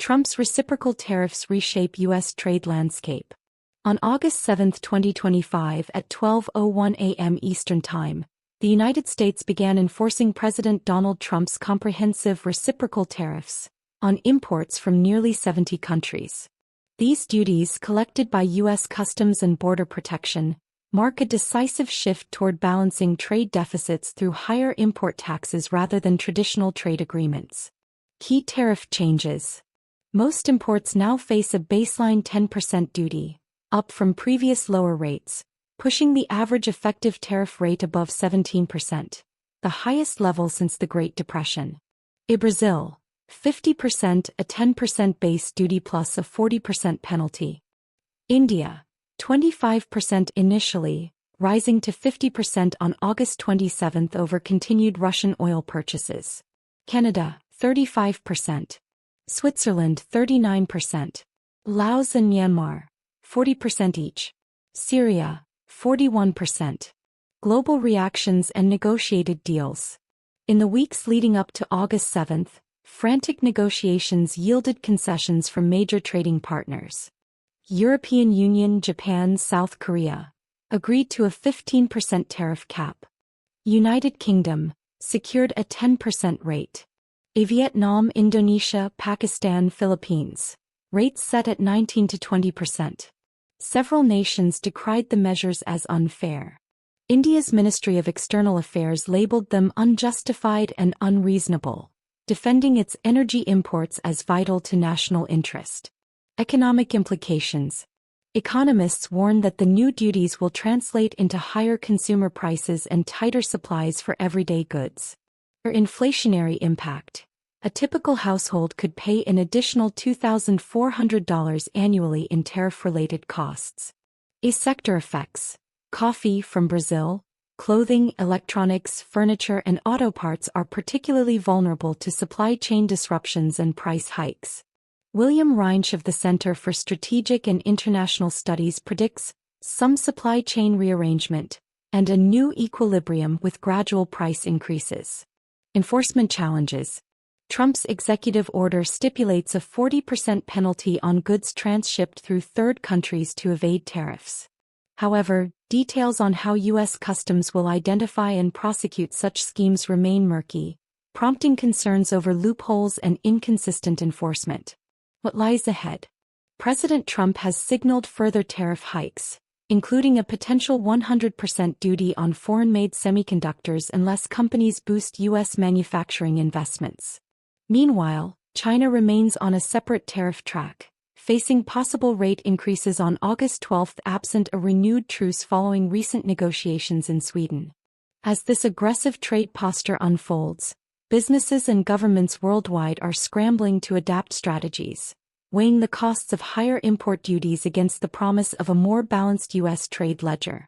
Trump's reciprocal tariffs reshape U.S. trade landscape. On August 7, 2025 at 12:01 a.m. Eastern Time, the United States began enforcing President Donald Trump's comprehensive reciprocal tariffs on imports from nearly 70 countries. These duties, collected by U.S. Customs and Border Protection, mark a decisive shift toward balancing trade deficits through higher import taxes rather than traditional trade agreements. Key tariff changes. Most imports now face a baseline 10% duty, up from previous lower rates, pushing the average effective tariff rate above 17%, the highest level since the Great Depression. Brazil, 50%, a 10% base duty plus a 40% penalty. India, 25% initially, rising to 50% on August 27 over continued Russian oil purchases. Canada, 35%. Switzerland, 39%. Laos and Myanmar, 40% each. Syria, 41%. Global reactions and negotiated deals. In the weeks leading up to August 7, frantic negotiations yielded concessions from major trading partners. European Union, Japan, South Korea agreed to a 15% tariff cap. United Kingdom secured a 10% rate. Vietnam, Indonesia, Pakistan, Philippines rates set at 19 to 20%. Several nations decried the measures as unfair. India's Ministry of External Affairs labeled them unjustified and unreasonable, defending its energy imports as vital to national interest. Economic implications. Economists warn that the new duties will translate into higher consumer prices and tighter supplies for everyday goods. Their inflationary impact. A typical household could pay an additional $2,400 annually in tariff-related costs. Sector effects. Coffee from Brazil, clothing, electronics, furniture and auto parts are particularly vulnerable to supply chain disruptions and price hikes. William Reinsch of the Center for Strategic and International Studies predicts some supply chain rearrangement and a new equilibrium with gradual price increases. Enforcement challenges. Trump's executive order stipulates a 40% penalty on goods transshipped through third countries to evade tariffs. However, details on how U.S. Customs will identify and prosecute such schemes remain murky, prompting concerns over loopholes and inconsistent enforcement. What lies ahead? President Trump has signaled further tariff hikes, including a potential 100% duty on foreign-made semiconductors unless companies boost U.S. manufacturing investments. Meanwhile, China remains on a separate tariff track, facing possible rate increases on August 12 absent a renewed truce following recent negotiations in Sweden. As this aggressive trade posture unfolds, businesses and governments worldwide are scrambling to adapt strategies, weighing the costs of higher import duties against the promise of a more balanced U.S. trade ledger.